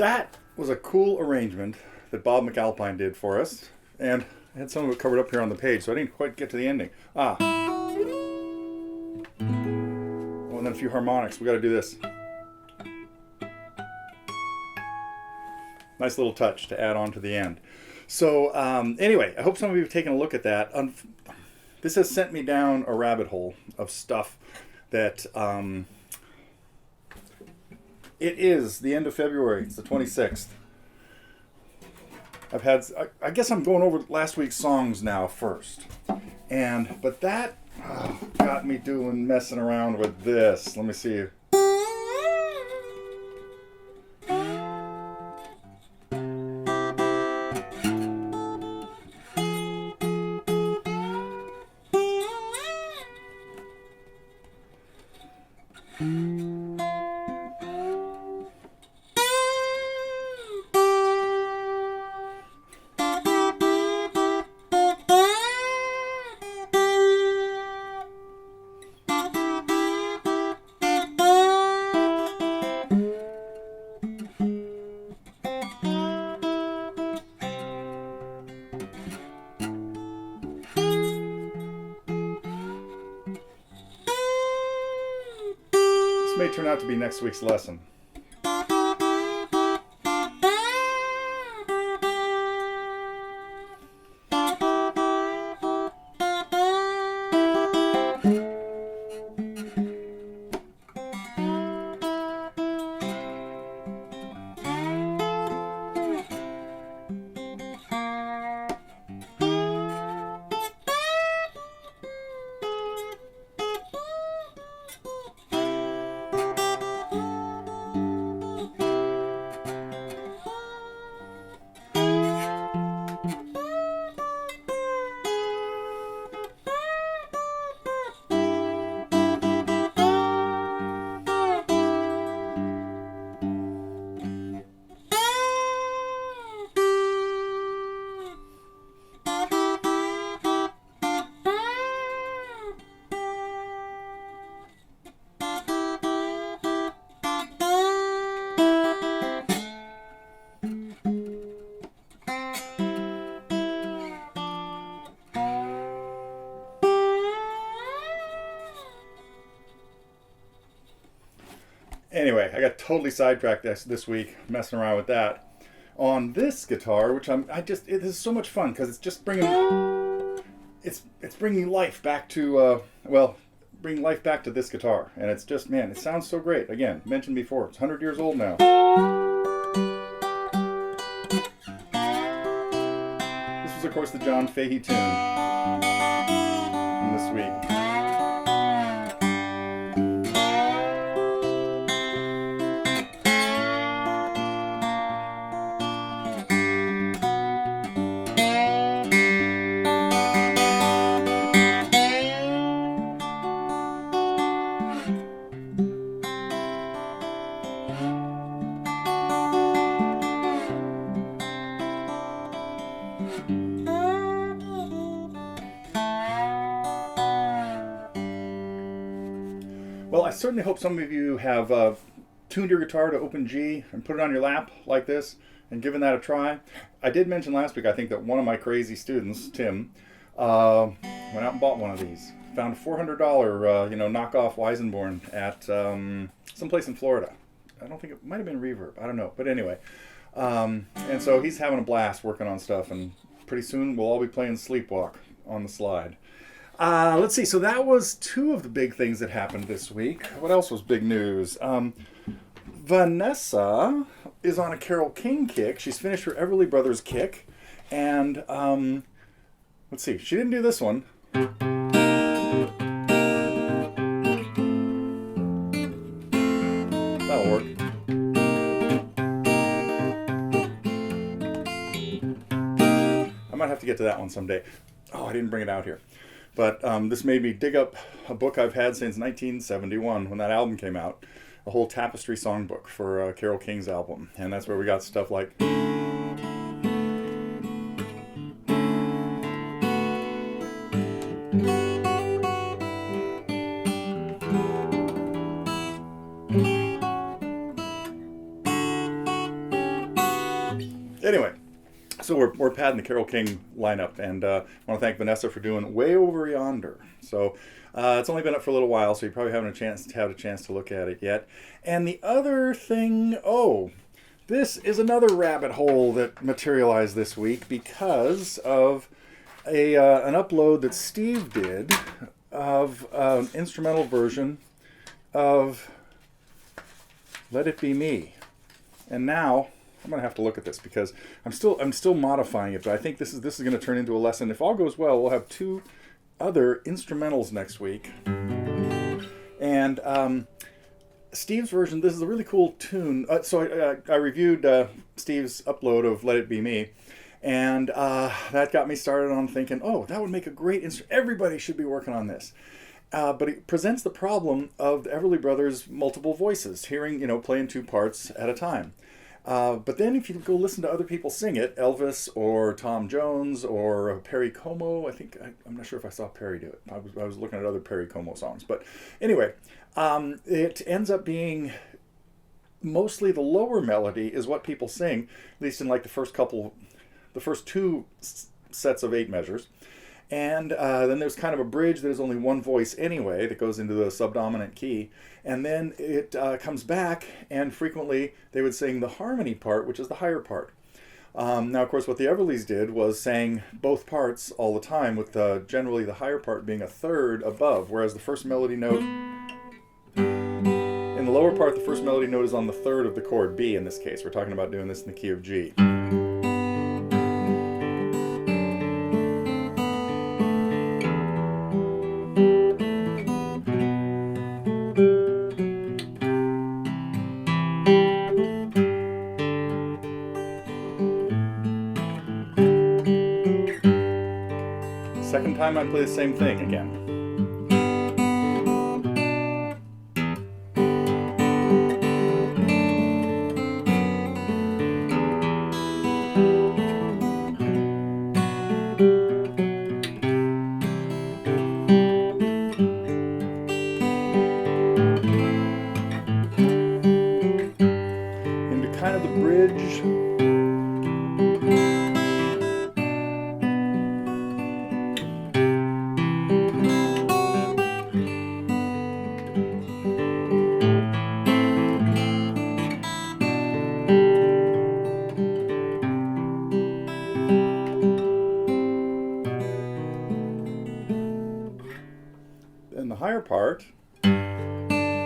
That was a cool arrangement that Bob McAlpine did for us. And I had some of it covered up here on the page, so I didn't quite get to the ending. Oh, and then a few harmonics. We got to do this. Nice little touch to add on to the end. So anyway, I hope some of you have taken a look at that. This has sent me down a rabbit hole of stuff that... it is the end of February. It's the 26th. I guess I'm going over last week's songs now first. But that got me messing around with this. Let me see. May turn out to be next week's lesson. Anyway, I got totally sidetracked this week messing around with that. On this guitar, which it is so much fun because it's just bringing life back to bringing life back to this guitar, and it's just, man, it sounds so great. Again, mentioned before, it's 100 years old now. This was, of course, the John Fahey tune from this week. Well, I certainly hope some of you have tuned your guitar to open G and put it on your lap like this and given that a try. I did mention last week, I think, that one of my crazy students, Tim, went out and bought one of these. Found a $400 knockoff Weisenborn at someplace in Florida. I don't think it might have been Reverb. I don't know. But anyway. And so he's having a blast working on stuff, and pretty soon we'll all be playing Sleepwalk on the slide. Let's see. So that was two of the big things that happened this week. What else was big news? Vanessa is on a Carole King kick. She's finished her Everly Brothers kick. And let's see. She didn't do this one. That'll work. I might have to get to that one someday. Oh, I didn't bring it out here. But this made me dig up a book I've had since 1971 when that album came out. A whole tapestry songbook for Carole King's album. And that's where we got stuff like... Anyway, so we're padding the Carole King lineup, and I want to thank Vanessa for doing Way Over Yonder. So it's only been up for a little while, so you probably haven't had a chance to look at it yet. And the other thing, this is another rabbit hole that materialized this week because of an upload that Steve did of an instrumental version of Let It Be Me. And now I'm gonna have to look at this because I'm still modifying it, but I think this is going to turn into a lesson. If all goes well, we'll have 2 other instrumentals next week. And Steve's version, this is a really cool tune. So I reviewed Steve's upload of Let It Be Me, and that got me started on thinking, that would make a great instrument. Everybody should be working on this. But it presents the problem of the Everly Brothers' multiple voices, playing 2 parts at a time. But then if you go listen to other people sing it, Elvis or Tom Jones or Perry Como, I'm not sure if I saw Perry do it. I was looking at other Perry Como songs. But anyway, it ends up being mostly the lower melody is what people sing, at least in like the first 2 sets of 8 measures. And then there's kind of a bridge that is only one voice anyway that goes into the subdominant key. And then it comes back, and frequently they would sing the harmony part, which is the higher part. Now, of course, what the Everlys did was sang both parts all the time, with generally the higher part being a third above, whereas the first melody note... In the lower part, the first melody note is on the third of the chord B in this case. We're talking about doing this in the key of G. Second time I play the same thing again. Into kind of the bridge. In the higher part, then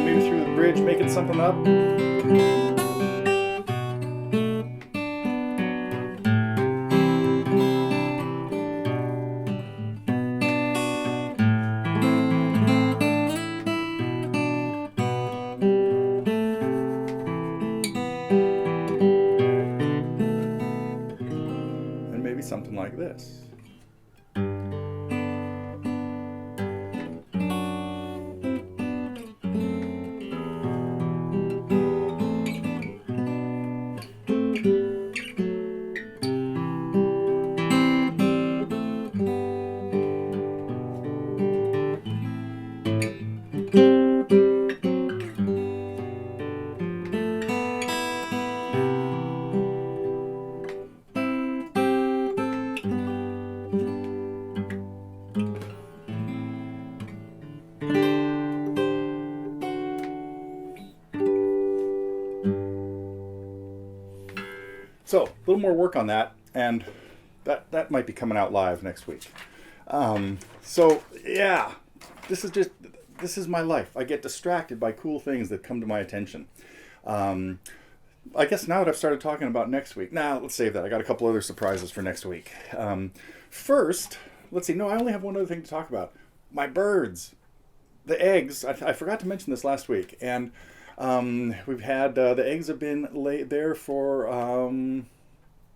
maybe through the bridge making something up. Maybe something like this. So, a little more work on that, and that might be coming out live next week. So, yeah, this is my life. I get distracted by cool things that come to my attention. I guess now that I've started talking about next week, let's save that. I got a couple other surprises for next week. First, let's see. No, I only have one other thing to talk about. My birds. The eggs. I forgot to mention this last week, and we've had the eggs have been laid there for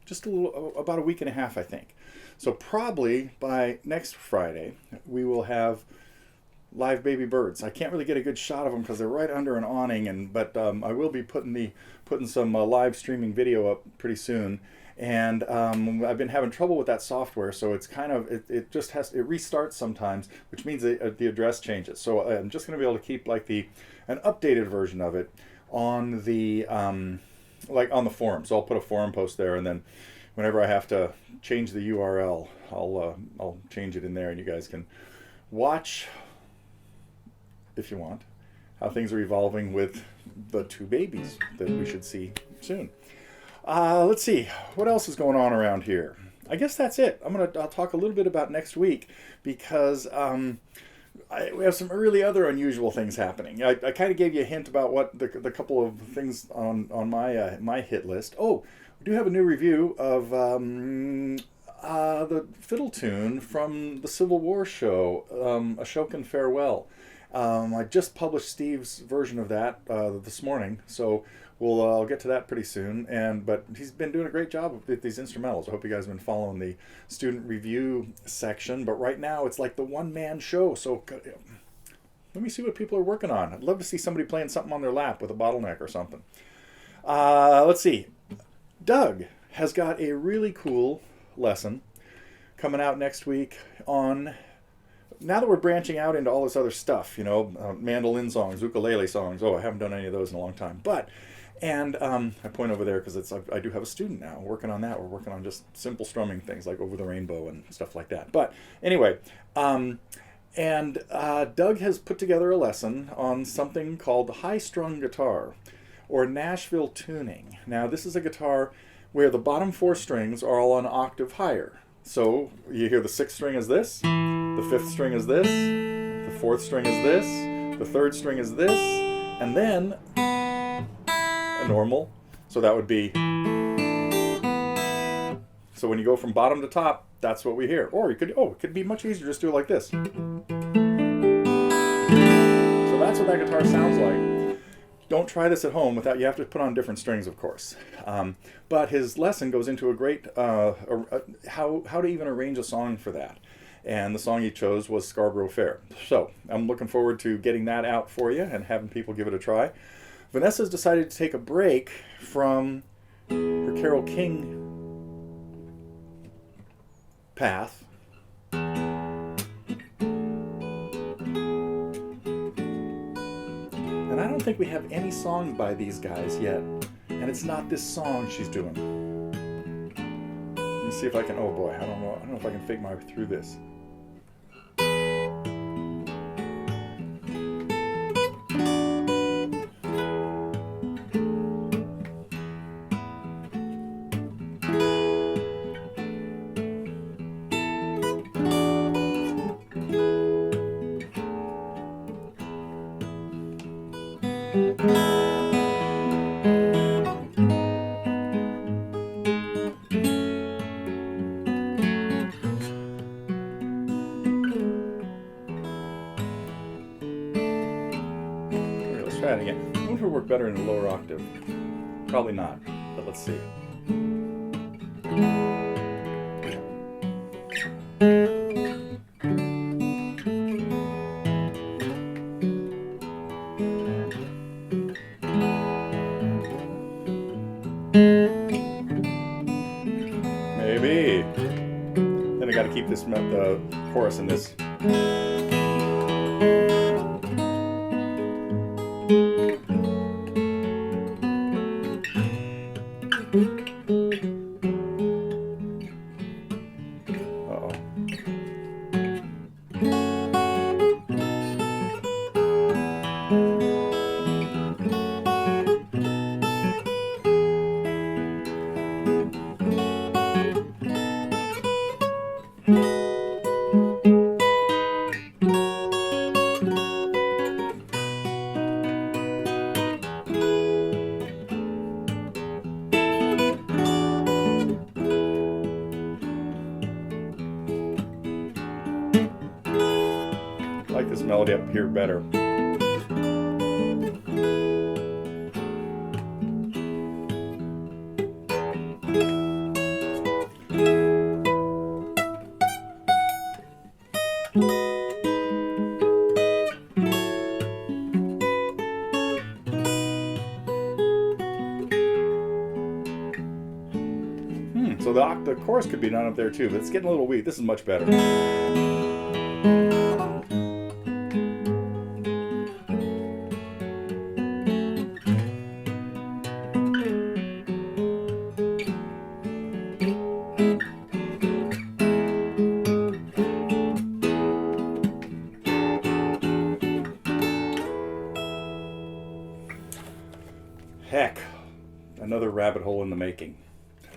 just about a week and a half, I think. So probably by next Friday we will have live baby birds. I can't really get a good shot of them because they're right under an awning, but I will be putting some live streaming video up pretty soon. And I've been having trouble with that software, so it's kind of it just it restarts sometimes, which means the address changes. So I'm just going to be able to keep like an updated version of it on the like on the forum. So I'll put a forum post there, and then whenever I have to change the URL, I'll change it in there, and you guys can watch, if you want, how things are evolving with the 2 babies that we should see soon. Let's see, what else is going on around here? I guess that's it. I'll talk a little bit about next week because we have some really other unusual things happening. I kind of gave you a hint about what the couple of things on my hit list. Oh, we do have a new review of the fiddle tune from the Civil War show, Ashokan Farewell. I just published Steve's version of that this morning, so I'll get to that pretty soon. But he's been doing a great job with these instrumentals. I hope you guys have been following the student review section. But right now it's like the one-man show. So let me see what people are working on. I'd love to see somebody playing something on their lap with a bottleneck or something. Let's see. Doug has got a really cool lesson coming out next week on... Now that we're branching out into all this other stuff, mandolin songs, ukulele songs. Oh, I haven't done any of those in a long time. I point over there because I do have a student now working on that. We're working on just simple strumming things like Over the Rainbow and stuff like that. But anyway, Doug has put together a lesson on something called the high-strung guitar, or Nashville tuning. Now, this is a guitar where the bottom 4 strings are all an octave higher. So you hear the 6th string is this, the 5th string is this, the 4th string is this, the 3rd string is this, and then a normal. So that would be... So when you go from bottom to top, that's what we hear. Or it could be much easier, just do it like this. So that's what that guitar sounds like. Don't try this at home you have to put on different strings, of course. But his lesson goes into a great, how to even arrange a song for that. And the song he chose was Scarborough Fair. So I'm looking forward to getting that out for you and having people give it a try. Vanessa's decided to take a break from her Carole King path. And I don't think we have any songs by these guys yet. And it's not this song she's doing. Let me see if I can... Oh boy, I don't know if I can fake my way through this. Try it again. I wonder if it would work better in a lower octave. Probably not, but let's see. Maybe. Then I got to keep the chorus in this. I like this melody up here better. So the chorus could be done up there too, but it's getting a little weak. This is much better. Heck, another rabbit hole in the making.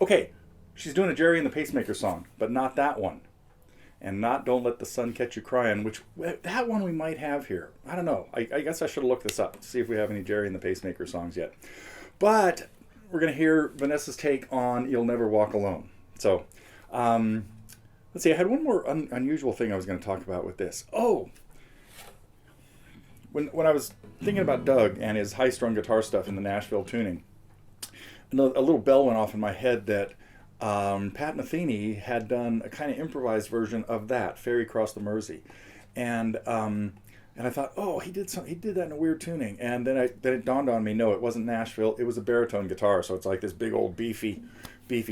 Okay, she's doing a Jerry and the Pacemaker song, but not that one. And not Don't Let the Sun Catch You Crying, which that one we might have here. I don't know. I guess I should have looked this up to see if we have any Jerry and the Pacemaker songs yet. But we're going to hear Vanessa's take on You'll Never Walk Alone. So, let's see. I had one more unusual thing I was going to talk about with this. Oh, when I was thinking about Doug and his high-strung guitar stuff in the Nashville tuning, a little bell went off in my head that Pat Metheny had done a kind of improvised version of that, Ferry Across the Mersey, and I thought, oh, he did that in a weird tuning, and then it dawned on me, no, it wasn't Nashville, it was a baritone guitar, so it's like this big old beefy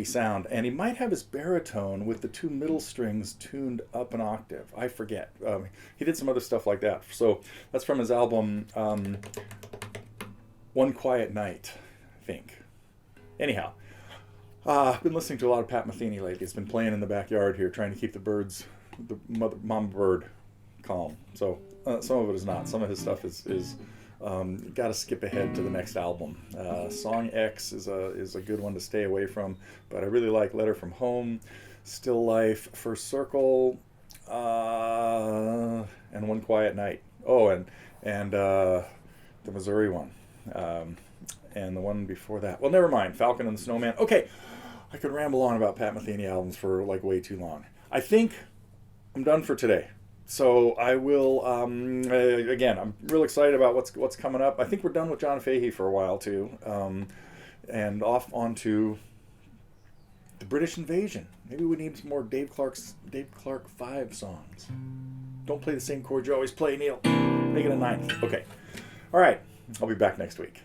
sound, and he might have his baritone with the two middle strings tuned up an octave. I forget. He did some other stuff like that. So that's from his album One Quiet Night, I think. Anyhow, I've been listening to a lot of Pat Metheny lately. He's been playing in the backyard here, trying to keep the mama bird, calm. So some of it is not. Some of his stuff is got to skip ahead to the next album. Song X is a good one to stay away from, but I really like Letter from Home, Still Life, First Circle, and One Quiet Night. Oh, and the Missouri one, and the one before that. Well, never mind. Falcon and the Snowman. Okay, I could ramble on about Pat Metheny albums for like way too long. I think I'm done for today. So I will, again, I'm real excited about what's coming up. I think we're done with John Fahey for a while, too. And off onto the British Invasion. Maybe we need some more Dave Clark 5 songs. Don't play the same chord you always play, Neil. Make it a ninth. Okay. All right. I'll be back next week.